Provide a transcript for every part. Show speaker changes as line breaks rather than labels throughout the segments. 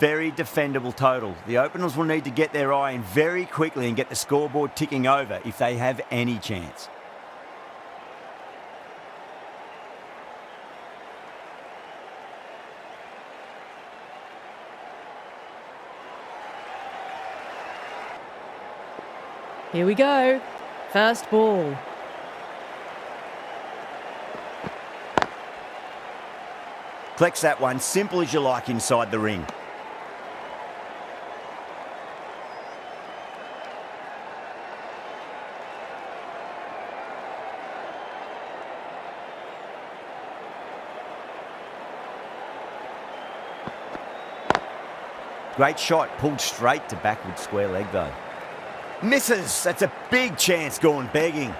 very defendable total. The openers will need to get their eye in very quickly and get the scoreboard ticking over if they have any chance.
Here we go. First ball.
Collects that one, simple as you like inside the ring. Great shot, pulled straight to backward square leg though. Misses, that's a big chance gone begging.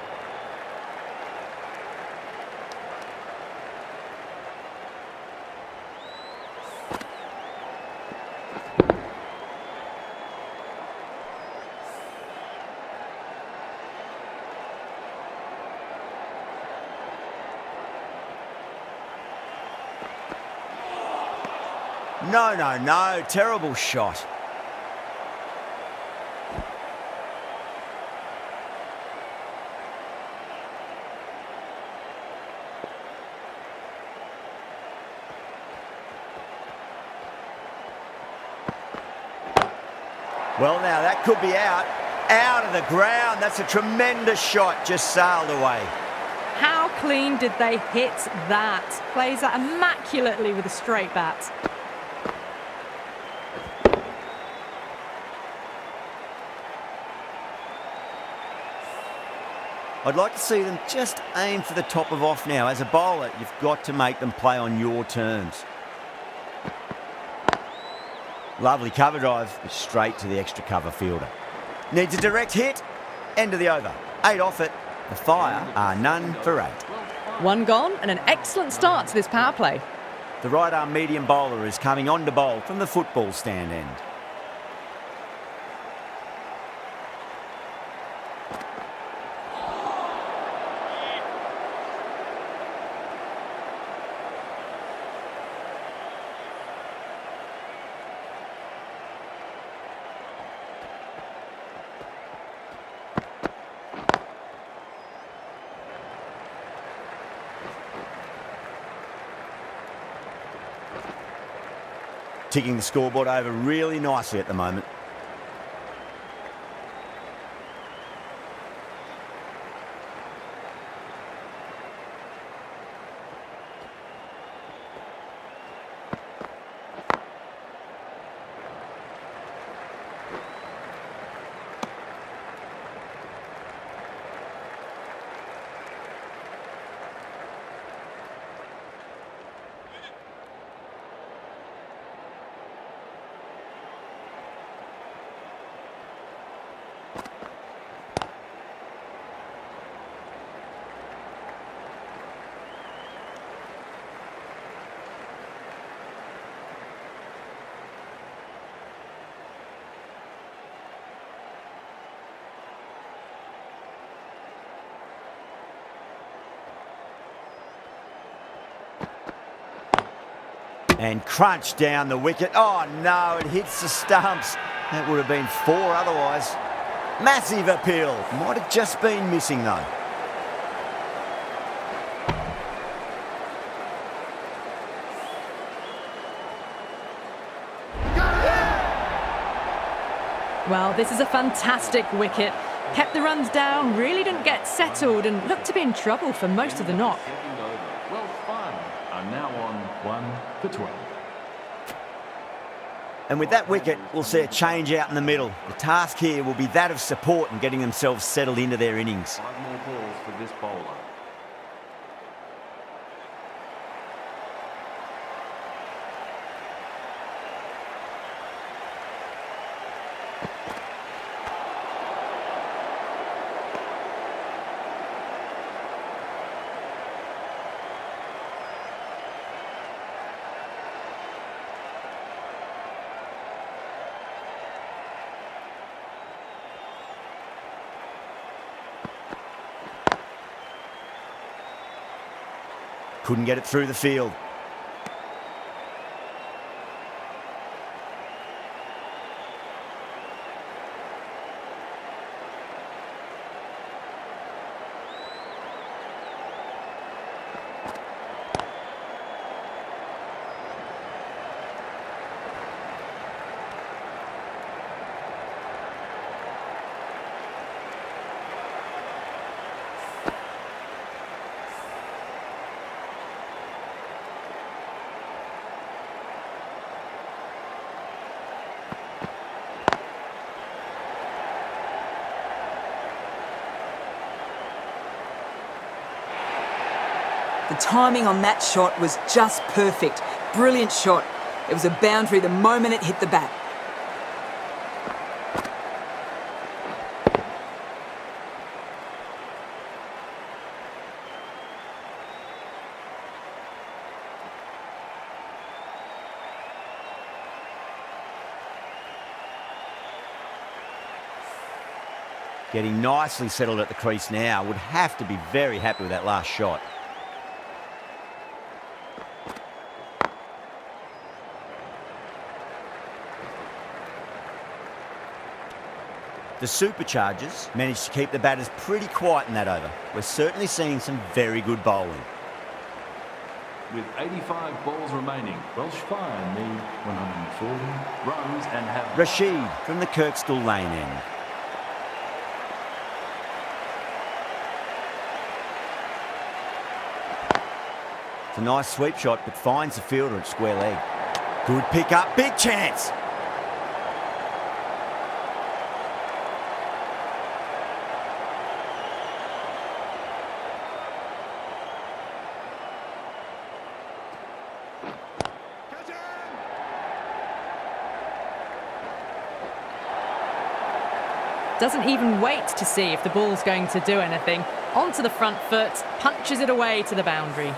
No, terrible shot. Well, now that could be out of the ground. That's a tremendous shot, just sailed away.
How clean did they hit that? Plays that immaculately with a straight bat.
I'd like to see them just aim for the top of off now. As a bowler, you've got to make them play on your terms. Lovely cover drive, straight to the extra cover fielder. Needs a direct hit. End of the over. 8 off it. The Fire are none for 8.
One gone and an excellent start to this power play.
The right arm medium bowler is coming on to bowl from the football stand end. Ticking the scoreboard over really nicely at the moment. And crunch down the wicket. Oh no, it hits the stumps. That would have been 4 otherwise. Massive appeal. Might have just been missing though.
Well, this is a fantastic wicket. Kept the runs down, really didn't get settled and looked to be in trouble for most of the knock.
Well, fun. Are now on 1 for 12.
And with that wicket, we'll see a change out in the middle. The task here will be that of support and getting themselves settled into their innings.
5 more balls for this bowler.
Couldn't get it through the field.
The timing on that shot was just perfect. Brilliant shot. It was a boundary the moment it hit the bat.
Getting nicely settled at the crease now. Would have to be very happy with that last shot. The Superchargers managed to keep the batters pretty quiet in that over. We're certainly seeing some very good bowling.
With 85 balls remaining, Welsh Fire need 140 runs and have...
Rashid from the Kirkstall Lane end. It's a nice sweep shot, but finds the fielder at square leg. Good pick up, big chance.
Doesn't even wait to see if the ball's going to do anything. Onto the front foot, punches it away to the boundary.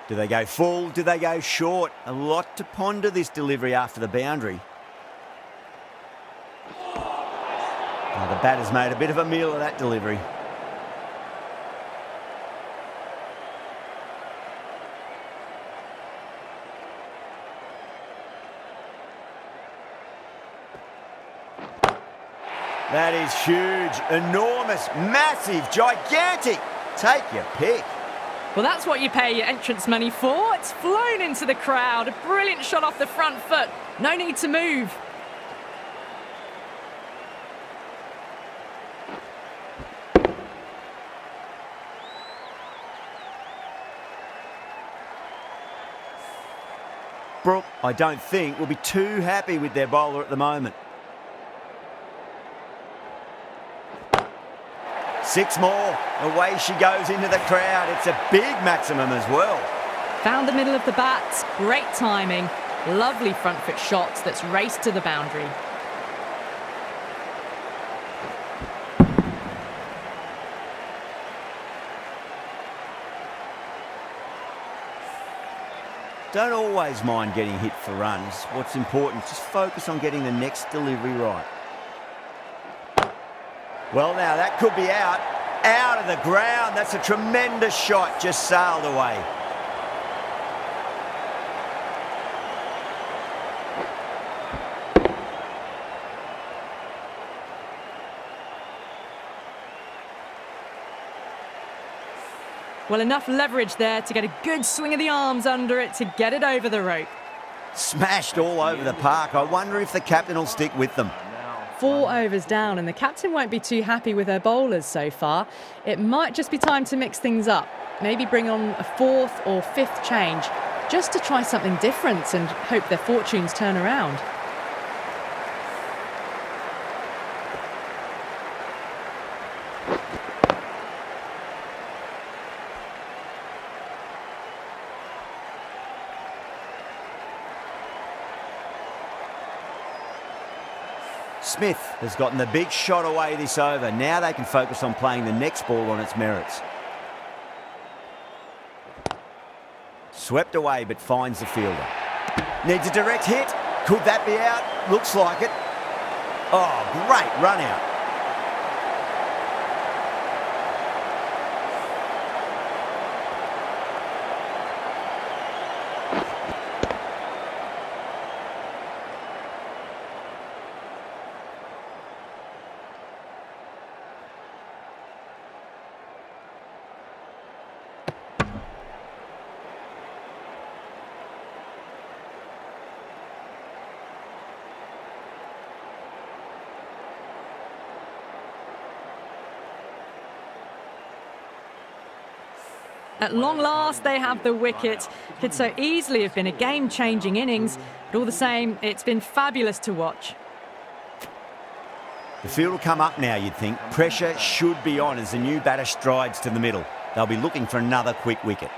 Do they go full? Do they go short? A lot to ponder this delivery after the boundary. Oh, the batter's made a bit of a meal of that delivery. That is huge, enormous, massive, gigantic. Take your pick.
Well, that's what you pay your entrance money for. It's flown into the crowd. A brilliant shot off the front foot. No need to move.
Brooke, I don't think, will be too happy with their bowler at the moment. 6 more. Away she goes into the crowd. It's a big maximum as well.
Found the middle of the bat. Great timing. Lovely front foot shot that's raced to the boundary.
Don't always mind getting hit for runs. What's important is just focus on getting the next delivery right. Well, now that could be out of the ground. That's a tremendous shot, just sailed away.
Well, enough leverage there to get a good swing of the arms under it to get it over the rope.
Smashed all over the park. I wonder if the captain will stick with them.
4 overs down, and the captain won't be too happy with her bowlers so far. It might just be time to mix things up. Maybe bring on a 4th or 5th change, just to try something different and hope their fortunes turn around.
Smith has gotten the big shot away this over. Now they can focus on playing the next ball on its merits. Swept away but finds the fielder. Needs a direct hit. Could that be out? Looks like it. Oh, great run out.
At long last, they have the wicket. Could so easily have been a game-changing innings, but all the same, it's been fabulous to watch.
The field will come up now, you'd think. Pressure should be on as the new batter strides to the middle. They'll be looking for another quick wicket.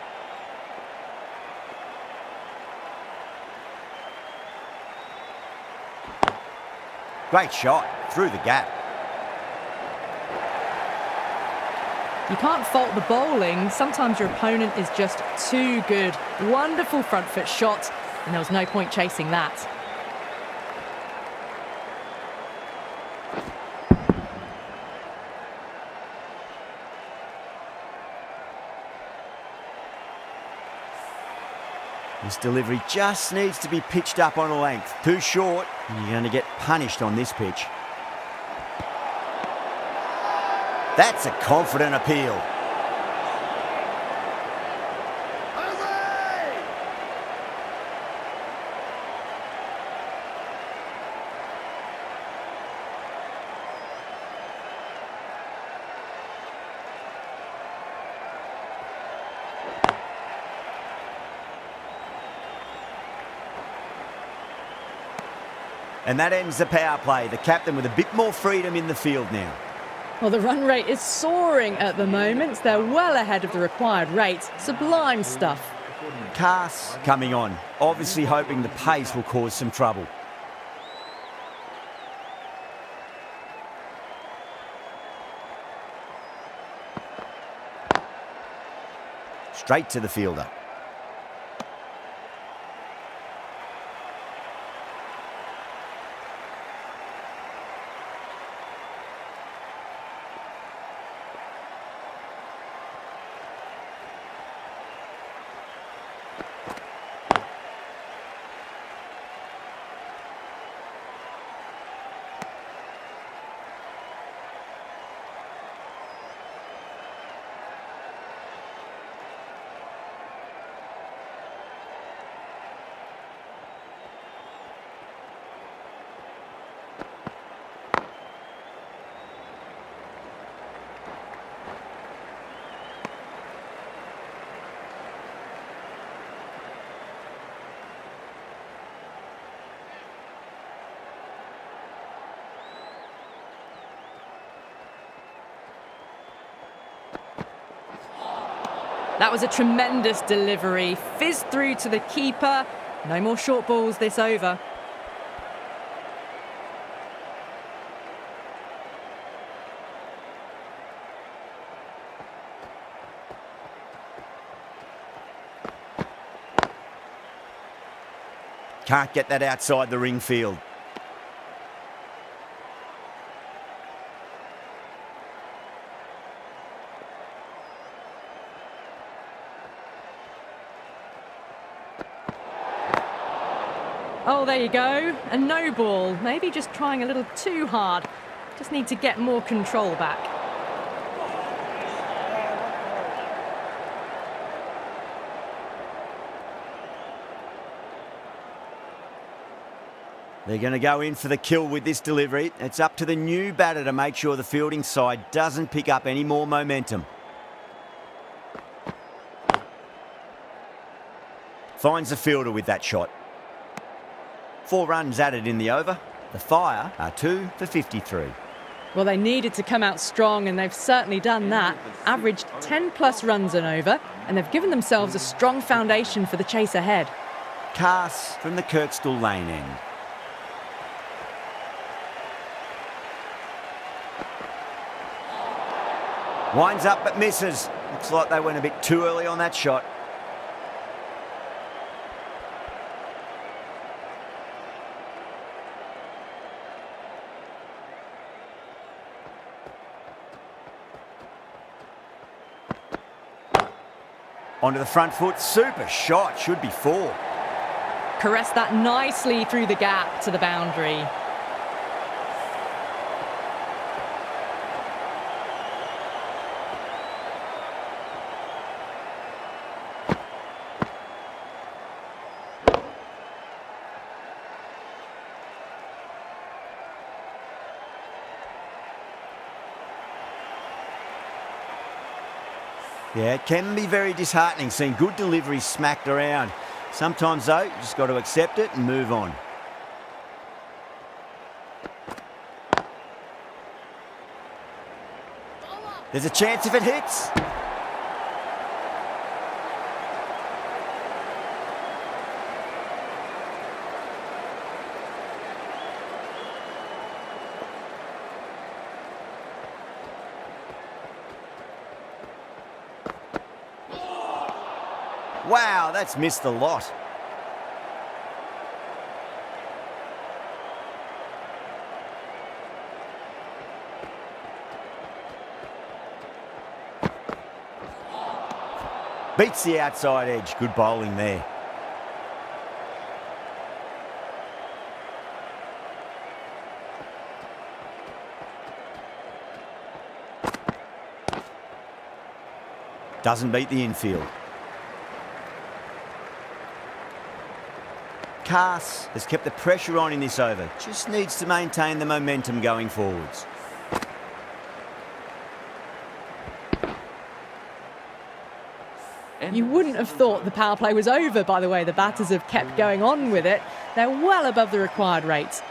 Great shot, through the gap.
You can't fault the bowling. Sometimes your opponent is just too good. Wonderful front foot shot, and there was no point chasing that.
This delivery just needs to be pitched up on a length. Too short, and you're going to get punished on this pitch. That's a confident appeal. And that ends the power play. The captain with a bit more freedom in the field now.
Well, the run rate is soaring at the moment. They're well ahead of the required rate. Sublime stuff.
Cass coming on, obviously hoping the pace will cause some trouble. Straight to the fielder.
That was a tremendous delivery. Fizzed through to the keeper. No more short balls this over.
Can't get that outside the ring field.
Oh, there you go. A no ball. Maybe just trying a little too hard. Just need to get more control back.
They're going to go in for the kill with this delivery. It's up to the new batter to make sure the fielding side doesn't pick up any more momentum. Finds the fielder with that shot. 4 runs added in the over. The Fire are 2 for 53.
Well, they needed to come out strong, and they've certainly done that. Averaged 10+ runs and over, and they've given themselves a strong foundation for the chase ahead.
Cass from the Kirkstall Lane end. Winds up but misses. Looks like they went a bit too early on that shot. Onto the front foot, super shot, should be 4.
Caressed that nicely through the gap to the boundary.
Yeah, it can be very disheartening seeing good deliveries smacked around. Sometimes, though, you just got to accept it and move on. There's a chance if it hits. Wow, that's missed a lot. Beats the outside edge. Good bowling there. Doesn't beat the infield. Cass has kept the pressure on in this over. Just needs to maintain the momentum going forwards.
You wouldn't have thought the power play was over, by the way. The batters have kept going on with it. They're well above the required rates.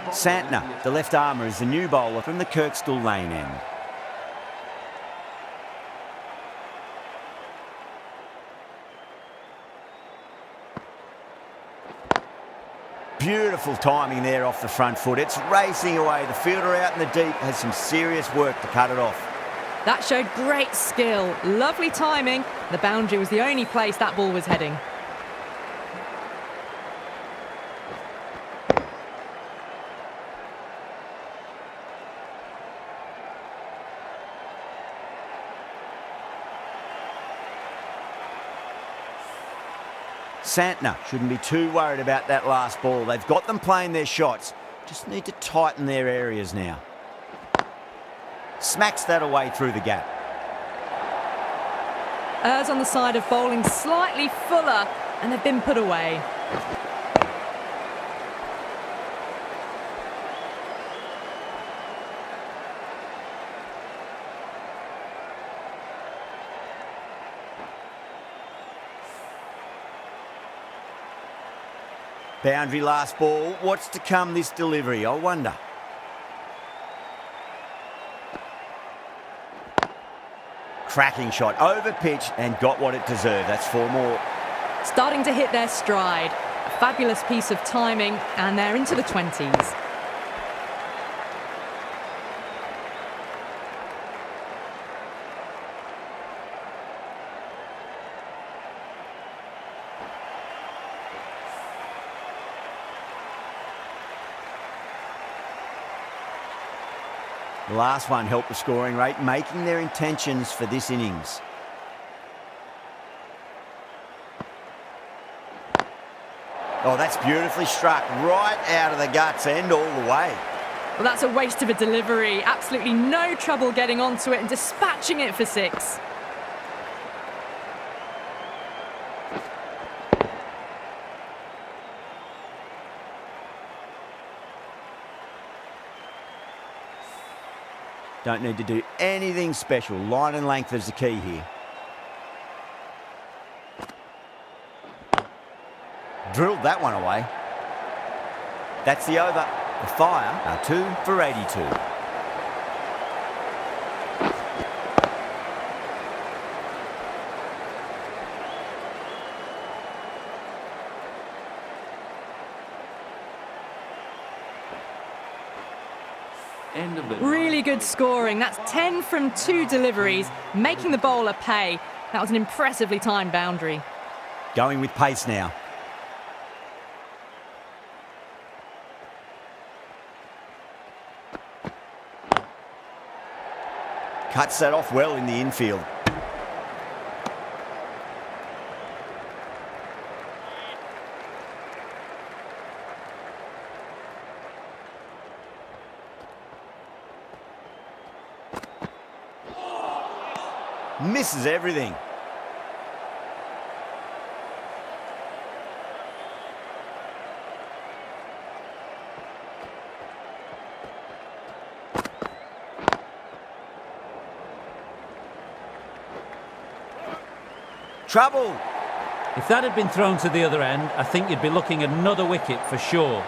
Santner, the left armour, is the new bowler from the Kirkstall Lane end. Beautiful timing there off the front foot. It's racing away. The fielder out in the deep has some serious work to cut it off.
That showed great skill. Lovely timing. The boundary was the only place that ball was heading.
Santner shouldn't be too worried about that last ball. They've got them playing their shots. Just need to tighten their areas now. Smacks that away through the gap.
Errs on the side of bowling slightly fuller, and they've been put away.
Boundary last ball. What's to come this delivery, I wonder. Cracking shot, over pitch and got what it deserved. That's 4 more.
Starting to hit their stride. A fabulous piece of timing, and they're into the 20s.
The last one helped the scoring rate, making their intentions for this innings. Oh, that's beautifully struck, right out of the guts end all the way.
Well, that's a waste of a delivery. Absolutely no trouble getting onto it and dispatching it for 6.
Don't need to do anything special. Line and length is the key here. Drilled that one away. That's the over. The Fire are 2 for 82.
End of it.
Really good scoring. That's 10 from 2 deliveries, making the bowler pay. That was an impressively timed boundary.
Going with pace now. Cuts that off well in the infield. Misses everything. trouble.
If that had been thrown to the other end, I think you'd be looking at another wicket for sure.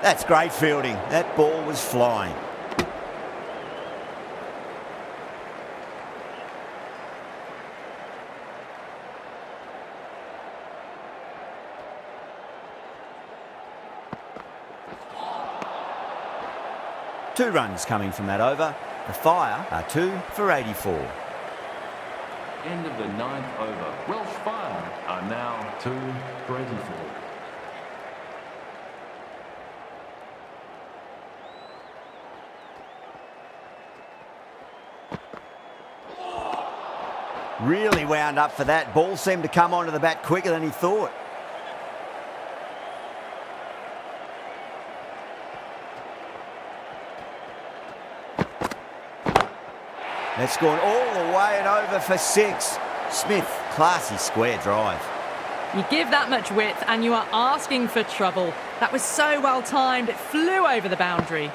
That's great fielding. That ball was flying. Two runs coming from that over. The Fire are 2 for 84.
End of the 9th over. Welsh Fire are now 2 for 84.
Really wound up for that. Ball seemed to come onto the bat quicker than he thought. That's gone all the way and over for 6. Smith, classy square drive.
You give that much width and you are asking for trouble. That was so well timed, it flew over the boundary.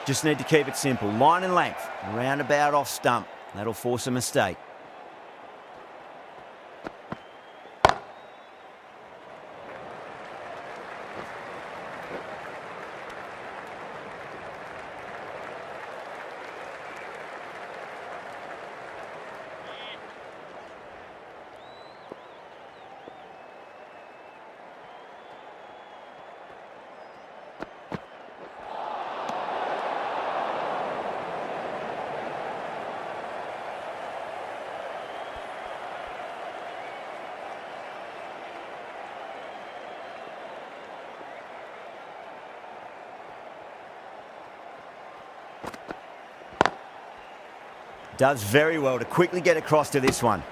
Just need to keep it simple. Line and length, roundabout off stump. That'll force a mistake. Does very well to quickly get across to this one.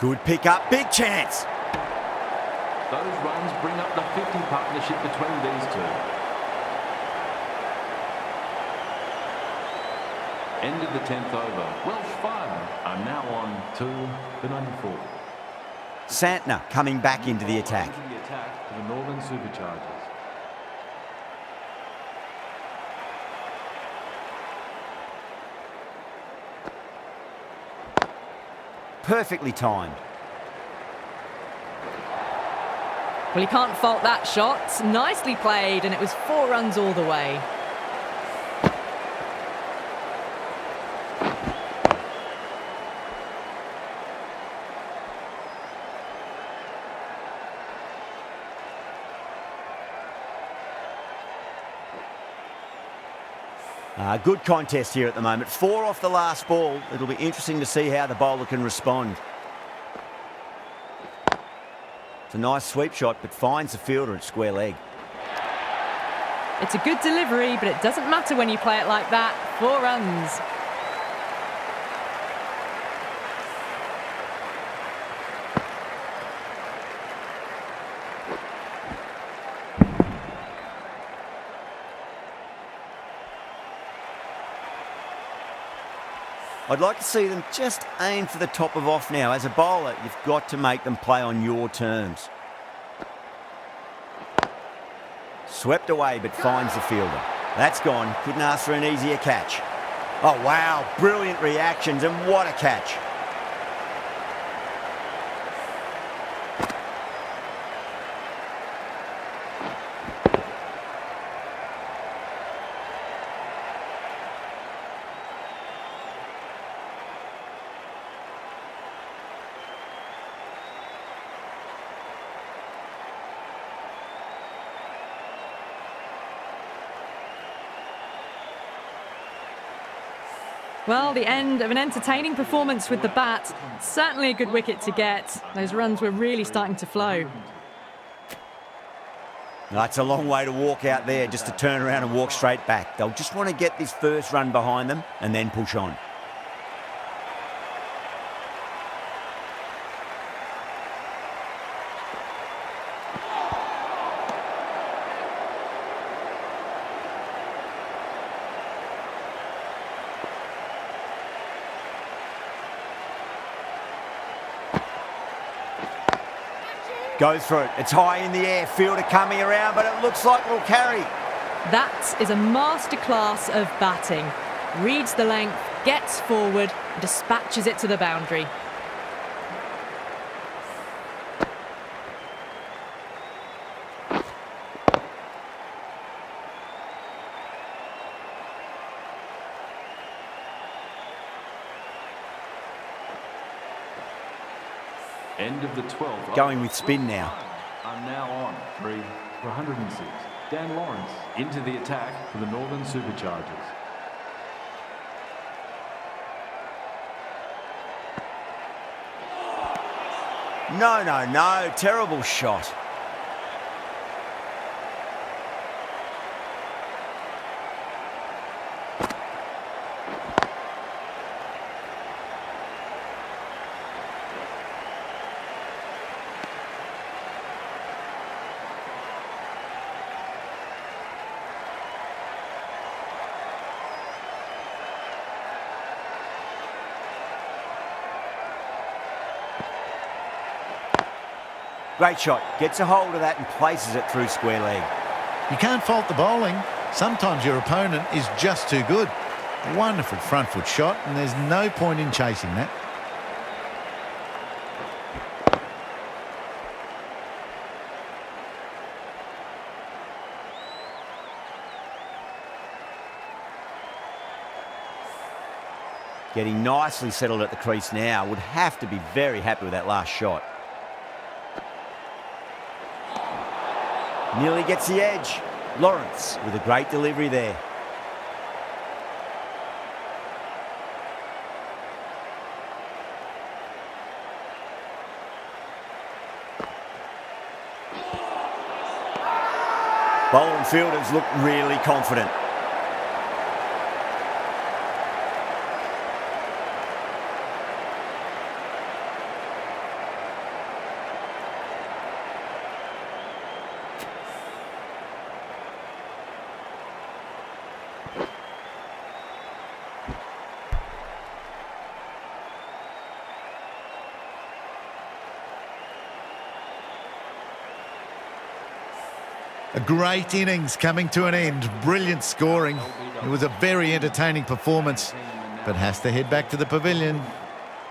Good pick up, big chance.
Those runs bring up the 50 partnership between these two. End of the 10th over. Welsh Fire are now on 2 for 94.
Santner coming back into the attack.
Into the attack for the Northern Superchargers.
Perfectly timed.
Well, you can't fault that shot. Nicely played, and it was 4 runs all the way.
Good contest here at the moment. 4 off the last ball. It'll be interesting to see how the bowler can respond. It's a nice sweep shot, but finds the fielder at square leg.
It's a good delivery, but it doesn't matter when you play it like that. 4 runs.
I'd like to see them just aim for the top of off now. As a bowler, you've got to make them play on your terms. Swept away, but finds the fielder. That's gone. Couldn't ask for an easier catch. Oh, wow. Brilliant reactions, and what a catch.
Well, the end of an entertaining performance with the bat. Certainly a good wicket to get. Those runs were really starting to flow.
That's a long way to walk out there just to turn around and walk straight back. They'll just want to get this first run behind them and then push on. Goes for it. It's high in the air. Fielder coming around, but it looks like it'll carry.
That is a masterclass of batting. Reads the length, gets forward, dispatches it to the boundary.
End of the 12th.
Going with spin now.
Are now on 3 for 106. Dan Lawrence into the attack for the Northern Superchargers.
No. Terrible shot. Great shot. Gets a hold of that and places it through square leg.
You can't fault the bowling. Sometimes your opponent is just too good. Wonderful front foot shot, and there's no point in chasing that.
Getting nicely settled at the crease now. Would have to be very happy with that last shot. Nearly gets the edge. Lawrence with a great delivery there. Bowling fielders look really confident.
A great innings coming to an end. Brilliant scoring. It was a very entertaining performance, but has to head back to the pavilion.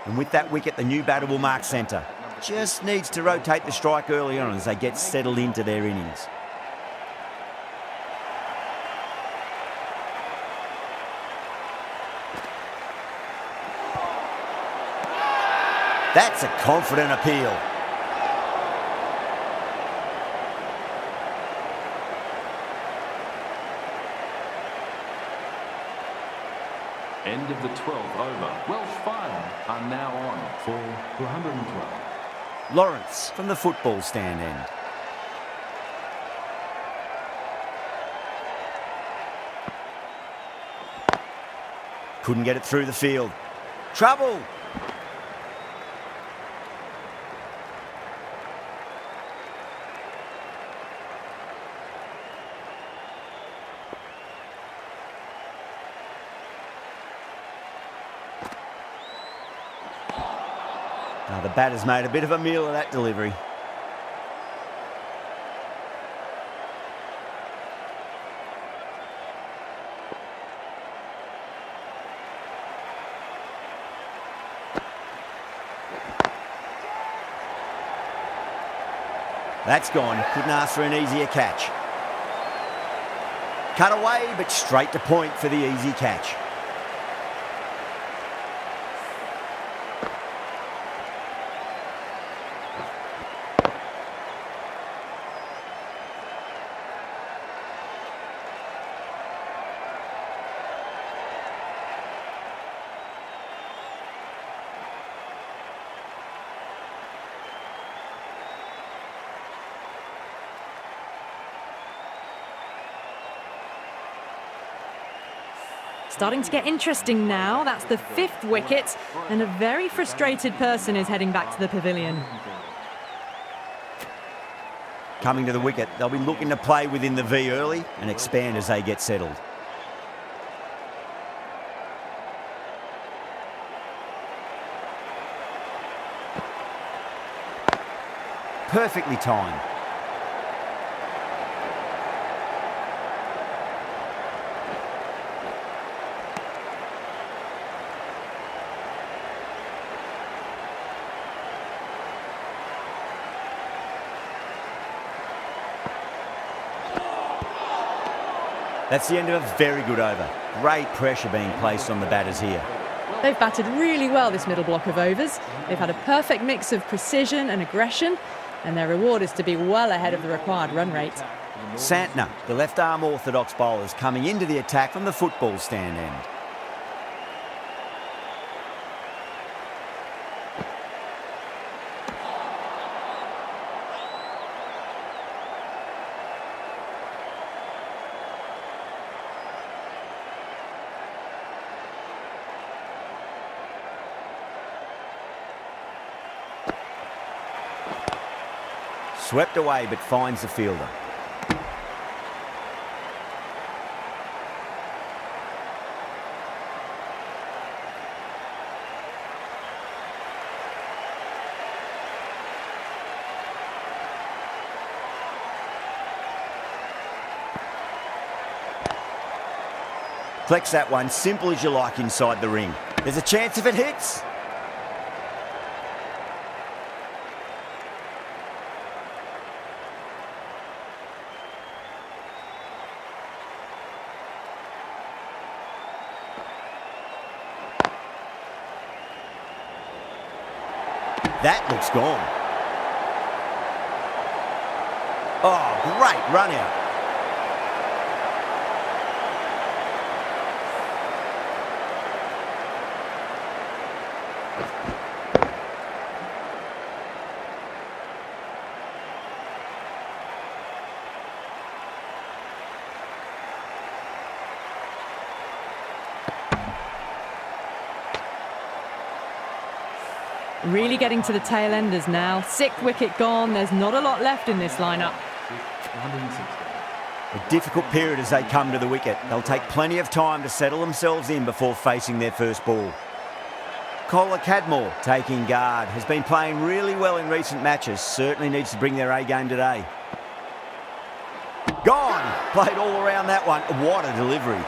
And with that wicket, the new batter will mark centre. Just needs to rotate the strike early on as they get settled into their innings. That's a confident appeal.
End of the 12th over. Welsh Fire are now on 4 for 112.
Lawrence from the football stand end. Couldn't get it through the field. Trouble! Now the batter's made a bit of a meal of that delivery. That's gone. Couldn't ask for an easier catch. Cut away, but straight to point for the easy catch.
starting to get interesting now. That's the 5th wicket, and a very frustrated person is heading back to the pavilion.
Coming to the wicket, they'll be looking to play within the V early and expand as they get settled. Perfectly timed. That's the end of a very good over. Great pressure being placed on the batters here.
They've batted really well this middle block of overs. They've had a perfect mix of precision and aggression, and their reward is to be well ahead of the required run rate.
Santner, the left-arm orthodox bowlers, coming into the attack from the football stand end. Swept away, but finds the fielder. Flex that one, simple as you like inside the ring. There's a chance if it hits. That looks gone. Oh, great run out.
Really getting to the tail enders now. 6th wicket gone. There's not a lot left in this lineup.
A difficult period as they come to the wicket. They'll take plenty of time to settle themselves in before facing their first ball. Kohler Cadmore taking guard. Has been playing really well in recent matches. Certainly needs to bring their A game today. Gone! Played all around that one. What a delivery.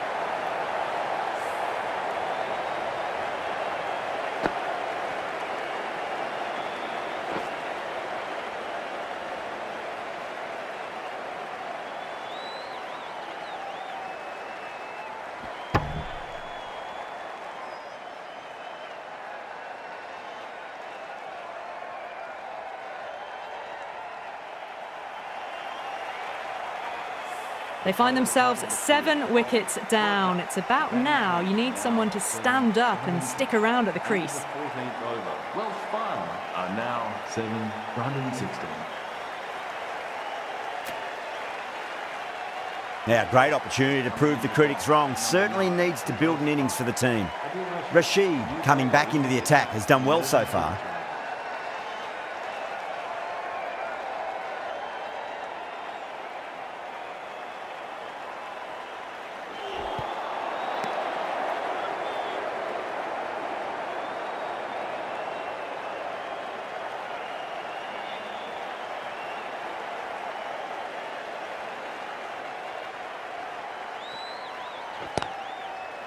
They find themselves 7 wickets down. It's about now you need someone to stand up and stick around at the crease.
14th over. Welsh fire are now 7 for 116.
Now, great opportunity to prove the critics wrong. Certainly needs to build an innings for the team. Rashid, coming back into the attack, has done well so far.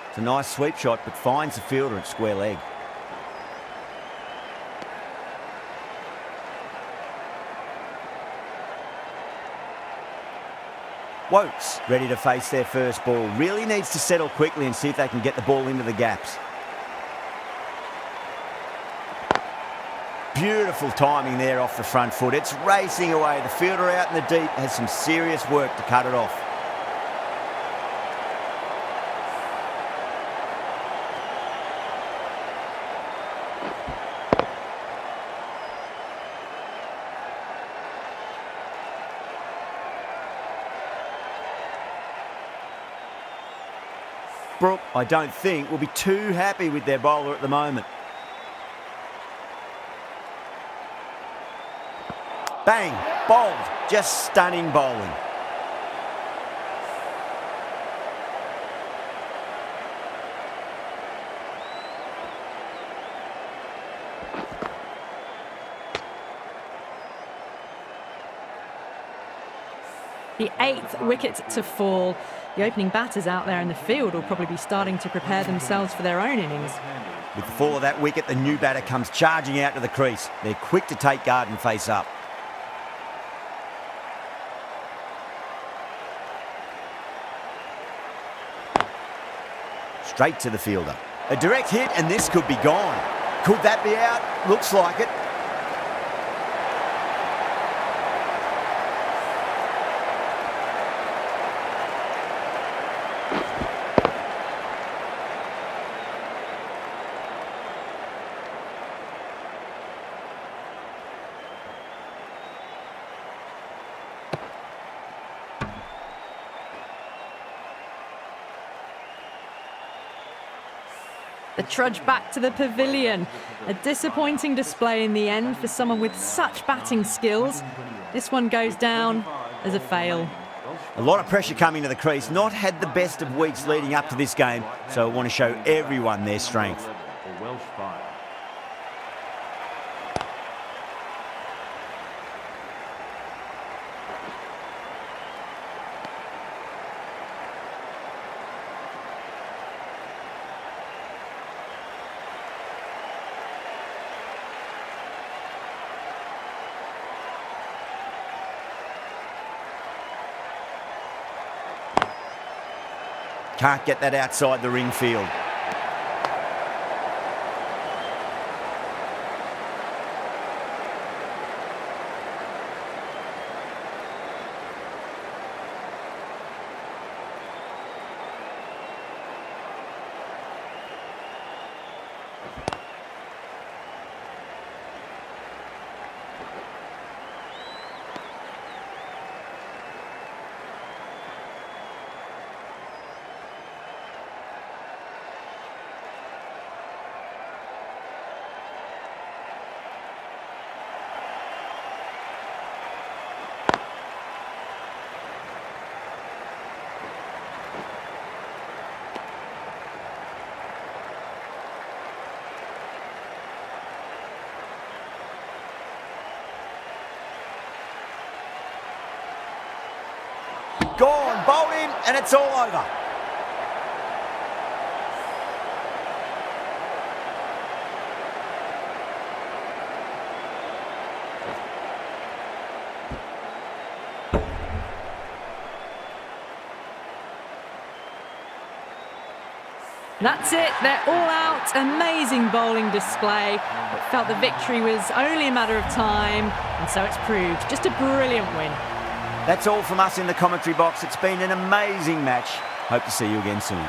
It's a nice sweep shot, but finds the fielder at square leg. Wokes ready to face their first ball. Really needs to settle quickly and see if they can get the ball into the gaps. Beautiful timing there off the front foot. It's racing away. The fielder out in the deep has some serious work to cut it off. Brooke, I don't think, will be too happy with their bowler at the moment. Bang, bowled, just stunning bowling.
The 8th wicket to fall. The opening batters out there in the field will probably be starting to prepare themselves for their own innings.
With the fall of that wicket, the new batter comes charging out to the crease. They're quick to take guard and face up. Straight to the fielder. A direct hit and this could be gone. Could that be out? Looks like it.
The trudge back to the pavilion. A disappointing display in the end for someone with such batting skills. This one goes down as a fail.
A lot of pressure coming to the crease. Not had the best of weeks leading up to this game, so I want to show everyone their strength.
For Welsh fire.
Can't get that outside the ring field. Gone, bowled in, and it's all over.
That's it, they're all out. Amazing bowling display. It felt the victory was only a matter of time, and so it's proved. Just a brilliant win.
That's all from us in the commentary box. It's been an amazing match. Hope to see you again soon.